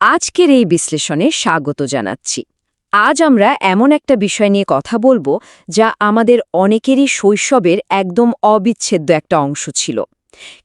আজকের এই বিশ্লেষণে স্বাগত জানাচ্ছি। আজ আমরা এমন একটা বিষয় নিয়ে কথা বলবো যা আমাদের অনেকেরই শৈশবের একদম অবিচ্ছেদ্য একটা অংশ ছিল,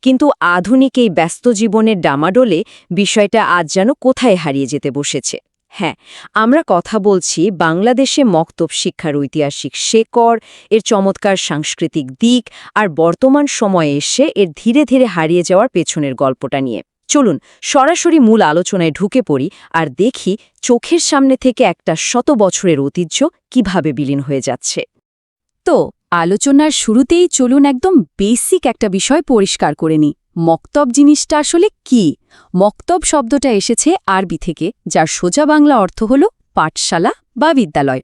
কিন্তু আধুনিক এই ব্যস্ত জীবনের ডামাডোলে বিষয়টা আজ যেন কোথায় হারিয়ে যেতে বসেছে। হ্যাঁ, আমরা কথা বলছি বাংলাদেশে মক্তব শিক্ষার ঐতিহাসিক শেকড়, এর চমৎকার সাংস্কৃতিক দিক আর বর্তমান সময়ে এসে এর ধীরে ধীরে হারিয়ে যাওয়ার পেছনের গল্পটা নিয়ে। চলুন সরাসরি মূল আলোচনায় ঢুকে পড়ি আর দেখি চোখের সামনে থেকে একটা শত বছরের ঐতিহ্য কিভাবে বিলীন হয়ে যাচ্ছে। তো আলোচনার শুরুতেই চলুন একদম বেসিক একটা বিষয় পরিষ্কার করে নিই। মক্তব জিনিসটা আসলে কি? মক্তব শব্দটা এসেছে আরবি থেকে, যার সোজা বাংলা অর্থ হল পাঠশালা বা বিদ্যালয়।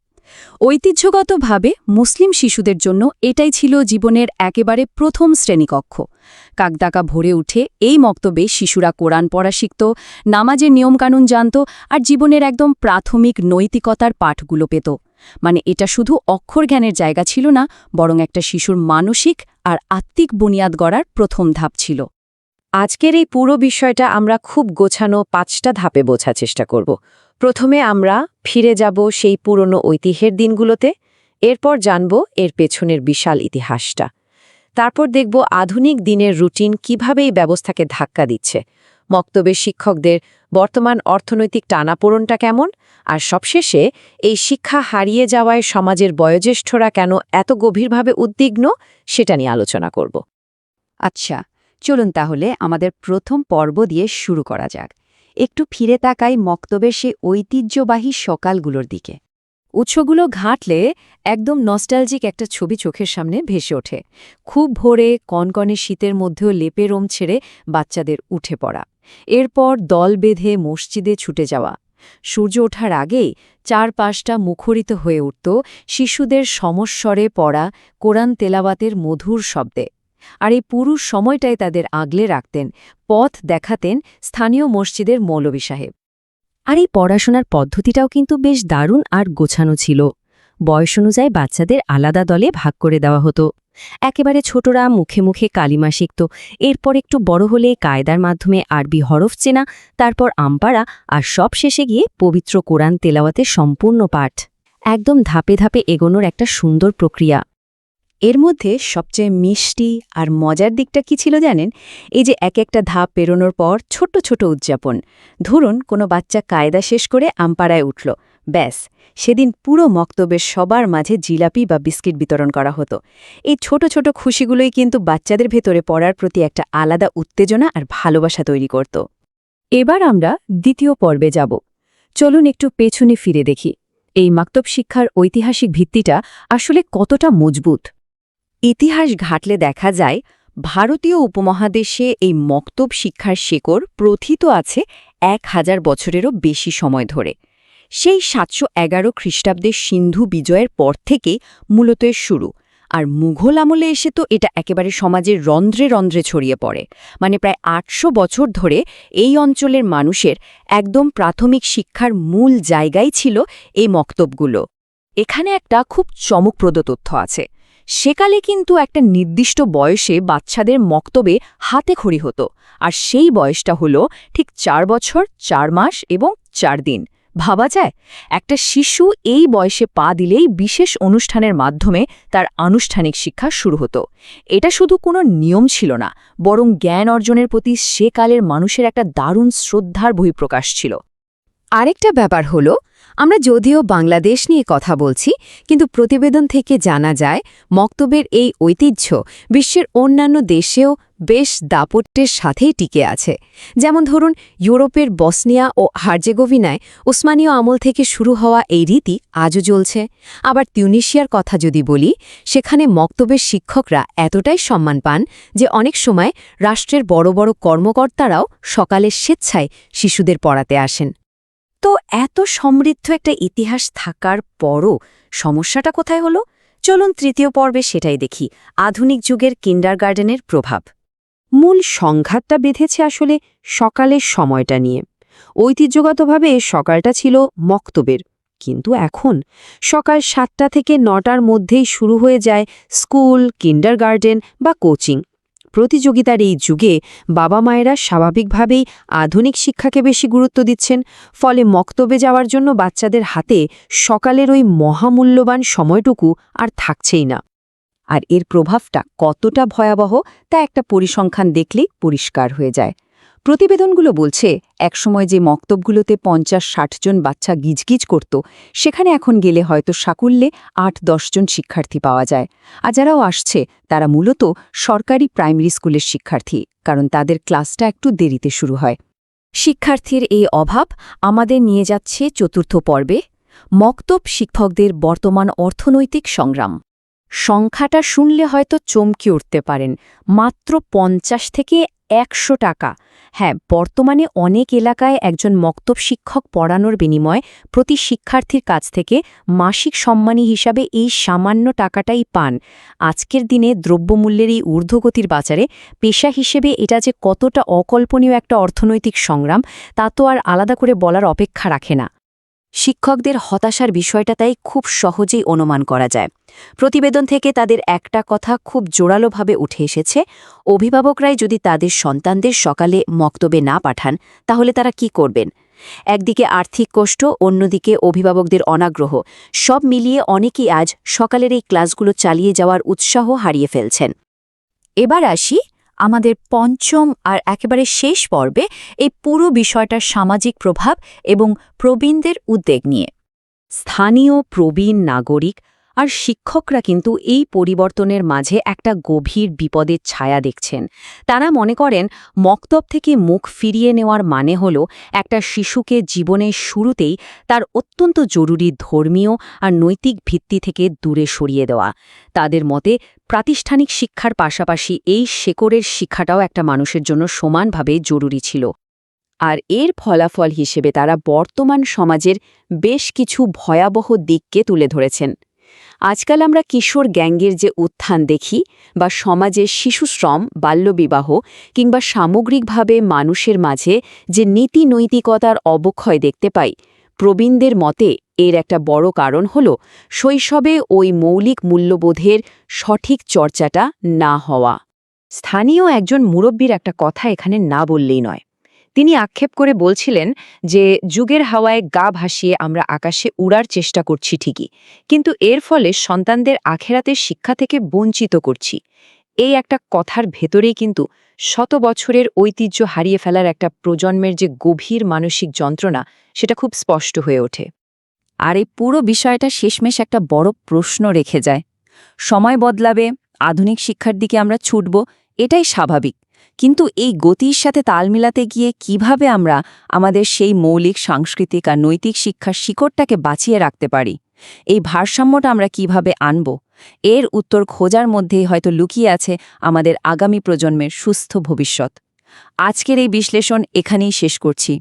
ঐতিহ্যগতভাবে মুসলিম শিশুদের জন্য এটাই ছিল জীবনের একেবারে প্রথম শ্রেণীকক্ষ। কাকদাকা ভরে উঠে এই মক্তবে শিশুরা কোরআন পড়া শিখত, নামাজের নিয়মকানুন জানত আর জীবনের একদম প্রাথমিক নৈতিকতার পাঠগুলো পেত। মানে এটা শুধু অক্ষর জ্ঞানের জায়গা ছিল না, বরং একটা শিশুর মানসিক আর আত্মিক বুনিয়াদ গড়ার প্রথম ধাপ ছিল। আজকের এই পুরো বিষয়টা আমরা খুব গোছানো 5টা ধাপে বোঝার চেষ্টা করব। প্রথমে আমরা ফিরে যাব সেই পুরনো ঐতিহ্যের দিনগুলোতে, এরপর জানব এর পেছনের বিশাল ইতিহাসটা। তারপর দেখব আধুনিক দিনের রুটিন কিভাবে এই ব্যবস্থাকে ধাক্কা দিচ্ছে, মক্তবের শিক্ষকদের বর্তমান অর্থনৈতিক টানাপোড়নটা কেমন, আর সবশেষে এই শিক্ষা হারিয়ে যাওয়ায় সমাজের বয়োজ্যেষ্ঠরা কেন এত গভীরভাবে উদ্বিগ্ন সেটা নিয়ে আলোচনা করব। আচ্ছা, চলুন তাহলে আমাদের প্রথম পর্ব দিয়ে শুরু করা যাক। একটু ফিরে তাকাই মক্তবের সেই ঐতিহ্যবাহী সকালগুলোর দিকে। উৎসগুলো ঘাঁটলে একদম নস্টালজিক একটা ছবি চোখের সামনে ভেসে ওঠে। খুব ভোরে কনকনে শীতের মধ্যেও লেপে রোম ছেড়ে বাচ্চাদের উঠে পড়া, এরপর দল বেঁধে মসজিদে ছুটে যাওয়া। সূর্য ওঠার আগেই চারপাশটা মুখরিত হয়ে উঠত শিশুদের সমস্বরে পড়া কোরআন তেলাওয়াতের মধুর শব্দে। আর এই পুরো সময়টাই তাদের আগলে রাখতেন, পথ দেখাতেন স্থানীয় মসজিদের মৌলভী সাহেব। আর এই পড়াশোনার পদ্ধতিটাও কিন্তু বেশ দারুণ আর গোছানো ছিল। বয়স অনুযায়ী বাচ্চাদের আলাদা দলে ভাগ করে দেওয়া হতো। একেবারে ছোটরা মুখে মুখে কালিমা শিখত, এরপর একটু বড় হলে কায়দার মাধ্যমে আরবি হরফ চেনা, তারপর আমপাড়া, আর সব শেষে গিয়ে পবিত্র কোরআন তেলাওয়াতের সম্পূর্ণ পাঠ। একদম ধাপে ধাপে এগোনোর একটা সুন্দর প্রক্রিয়া। এর মধ্যে সবচেয়ে মিষ্টি আর মজার দিকটা কি ছিল জানেন? এই যে এক একটা ধাপ পেরোনোর পর ছোট্ট ছোট উদযাপন। ধরুন কোনো বাচ্চা কায়দা শেষ করে আমপাড়ায় উঠল, ব্যাস সেদিন পুরো মক্তবের সবার মাঝে জিলাপি বা বিস্কিট বিতরণ করা হতো। এই ছোট ছোট খুশিগুলোই কিন্তু বাচ্চাদের ভেতরে পড়ার প্রতি একটা আলাদা উত্তেজনা আর ভালোবাসা তৈরি করত। এবার আমরা দ্বিতীয় পর্বে যাব। চলুন একটু পেছনে ফিরে দেখি এই মক্তব শিক্ষার ঐতিহাসিক ভিত্তিটা আসলে কতটা মজবুত। ইতিহাস ঘাটলে দেখা যায় ভারতীয় উপমহাদেশে এই মক্তব শিক্ষার শেকড় প্রথিত আছে 1000 বছরেরও বেশি সময় ধরে। সেই 711 খ্রিস্টাব্দের সিন্ধু বিজয়ের পর থেকেই মূলত এর শুরু। আর মুঘল আমলে এসে তো এটা একেবারে সমাজের রন্ধ্রে রন্ধ্রে ছড়িয়ে পড়ে। মানে প্রায় 800 বছর ধরে এই অঞ্চলের মানুষের একদম প্রাথমিক শিক্ষার মূল জায়গাই ছিল এই মক্তবগুলো। এখানে একটা খুব চমকপ্রদ তথ্য আছে। সেকালে কিন্তু একটা নির্দিষ্ট বয়সে বাচ্চাদের মক্তবে হাতে খড়ি হতো, আর সেই বয়সটা হলো ঠিক 4 বছর 4 মাস এবং 4 দিন। ভাবা যায়, একটা শিশু এই বয়সে পা দিলেই বিশেষ অনুষ্ঠানের মাধ্যমে তার আনুষ্ঠানিক শিক্ষা শুরু হতো। এটা শুধু কোনো নিয়ম ছিল না, বরং জ্ঞান অর্জনের প্রতি সেকালের মানুষের একটা দারুণ শ্রদ্ধার বহিঃপ্রকাশ ছিল। আরেকটা ব্যাপার হলো, আমরা যদিও বাংলাদেশ নিয়ে কথা বলছি, কিন্তু প্রতিবেদন থেকে জানা যায় মক্তবের এই ঐতিহ্য বিশ্বের অন্যান্য দেশেও বেশ দাপটের সাথেই টিকে আছে। যেমন ধরুন ইউরোপের বসনিয়া ও হার্জেগোভিনায় ওসমানীয় আমল থেকে শুরু হওয়া এই রীতি আজও চলছে। আবার তিউনিশিয়ার কথা যদি বলি, সেখানে মক্তবের শিক্ষকরা এতটাই সম্মান পান যে অনেক সময় রাষ্ট্রের বড় বড় কর্মকর্তারাও সকালে স্বেচ্ছায় শিশুদের পড়াতে আসেন। তো এত সমৃদ্ধ একটা ইতিহাস থাকার পরও সমস্যাটা কোথায় হলো? চলুন তৃতীয় পর্বে সেটাই দেখি, আধুনিক যুগের কিন্ডারগার্টেনের প্রভাব। মূল সংঘাতটা বেঁধেছে আসলে সকালের সময়টা নিয়ে। ঐতিহ্যগতভাবে সকালটা ছিল মক্তবের, কিন্তু এখন সকাল 7টা থেকে 9টার মধ্যেই শুরু হয়ে যায় স্কুল, কিন্ডারগার্টেন বা কোচিং। প্রতিযোগিতার এই যুগে বাবা মায়েরা স্বাভাবিকভাবেই আধুনিক শিক্ষাকে বেশি গুরুত্ব দিচ্ছেন, ফলে মক্তবে যাওয়ার জন্য বাচ্চাদের হাতে সকালের ওই মহামূল্যবান সময়টুকু আর থাকছেই না। আর এর প্রভাবটা কতটা ভয়াবহ তা একটা পরিসংখ্যান দেখলেই পরিষ্কার হয়ে যায়। প্রতিবেদনগুলো বলছে একসময় যে মক্তবগুলোতে ৫০-৬০ জন বাচ্চা গিজগিজ করত, সেখানে এখন গেলে হয়তো সাকুল্যে ৮-১০ জন শিক্ষার্থী পাওয়া যায়। আর যারাও আসছে তারা মূলত সরকারি প্রাইমারি স্কুলের শিক্ষার্থী, কারণ তাদের ক্লাসটা একটু দেরিতে শুরু হয়। শিক্ষার্থীর এই অভাব আমাদের নিয়ে যাচ্ছে চতুর্থ পর্বে, মক্তব শিক্ষকদের বর্তমান অর্থনৈতিক সংগ্রাম। সংখ্যাটা শুনলে হয়তো চমকে উঠতে পারেন, মাত্র ৫০ থেকে ১০০ টাকা। হ্যাঁ, বর্তমানে অনেক এলাকায় একজন মক্তব শিক্ষক পড়ানোর বিনিময়ে প্রতি শিক্ষার্থীর কাছ থেকে মাসিক সম্মানী হিসাবে এই সামান্য টাকাটাই পান। আজকের দিনে দ্রব্যমূল্যের এই ঊর্ধ্বগতির বাজারে পেশা হিসেবে এটা যে কতটা অকল্পনীয় একটা অর্থনৈতিক সংগ্রাম, তা তো আর আলাদা করে বলার অপেক্ষা রাখে না। শিক্ষকদের হতাশার বিষয়টা তাই খুব সহজেই অনুমান করা যায়। প্রতিবেদন থেকে তাদের একটা কথা খুব জোরালোভাবে উঠে এসেছে, অভিভাবকরাই যদি তাদের সন্তানদের সকালে মক্তবে না পাঠান তাহলে তারা কি করবেন? একদিকে আর্থিক কষ্ট, অন্যদিকে অভিভাবকদের অনাগ্রহ, সব মিলিয়ে অনেকেই আজ সকালের এই ক্লাসগুলো চালিয়ে যাওয়ার উৎসাহ হারিয়ে ফেলছেন। এবার আসি আমাদের পঞ্চম আর একেবারে শেষ পর্বে এই পুরো বিষয়টার সামাজিক প্রভাব এবং প্রবীণদের উদ্বেগ নিয়ে। স্থানীয় প্রবীণ নাগরিক আর শিক্ষকরা কিন্তু এই পরিবর্তনের মাঝে একটা গভীর বিপদের ছায়া দেখছেন। তারা মনে করেন মক্তব থেকে মুখ ফিরিয়ে নেওয়ার মানে হল একটা শিশুকে জীবনের শুরুতেই তার অত্যন্ত জরুরি ধর্মীয় আর নৈতিক ভিত্তি থেকে দূরে সরিয়ে দেওয়া। তাদের মতে প্রাতিষ্ঠানিক শিক্ষার পাশাপাশি এই শেকড়ের শিক্ষাটাও একটা মানুষের জন্য সমানভাবে জরুরি ছিল। আর এর ফলাফল হিসেবে তারা বর্তমান সমাজের বেশ কিছু ভয়াবহ দিককে তুলে ধরেছেন। আজকাল আমরা কিশোর গ্যাংগের যে উত্থান দেখি, বা সমাজে শিশুশ্রম, বাল্যবিবাহ কিংবা সামগ্রিকভাবে মানুষের মাঝে যে নীতি নৈতিকতার অবক্ষয় দেখতে পাই, প্রবীণদের মতে এর একটা বড় কারণ হল শৈশবে ওই মৌলিক মূল্যবোধের সঠিক চর্চাটা না হওয়া। স্থানীয় একজন মুরব্বীর একটা কথা এখানে না বললেই নয়। তিনি আক্ষেপ করে বলছিলেন যে যুগের হাওয়ায় গা ভাসিয়ে আমরা আকাশে উড়ার চেষ্টা করছি ঠিকই, কিন্তু এর ফলে সন্তানদের আখেরাতের শিক্ষা থেকে বঞ্চিত করছি। এই একটা কথার ভেতরেই কিন্তু শত বছরের ঐতিহ্য হারিয়ে ফেলার একটা প্রজন্মের যে গভীর মানসিক যন্ত্রণা, সেটা খুব স্পষ্ট হয়ে ওঠে। আর এই পুরো বিষয়টা শেষমেশ একটা বড় প্রশ্ন রেখে যায়। সময় বদলাবে, আধুনিক শিক্ষার দিকে আমরা ছুটব, এটাই স্বাভাবিক, কিন্তু এই গতির সাথে তাল মিলাতে গিয়ে কিভাবে আমরা আমাদের সেই মৌলিক সাংস্কৃতিক আর নৈতিক শিক্ষার শিকড়টাকে বাঁচিয়ে রাখতে পারি? এই ভারসাম্যটা আমরা কিভাবে আনব? এর উত্তর খোঁজার মধ্যেই হয়তো লুকিয়ে আছে আমাদের আগামী প্রজন্মের সুস্থ ভবিষ্যৎ। আজকের এই বিশ্লেষণ এখানেই শেষ করছি।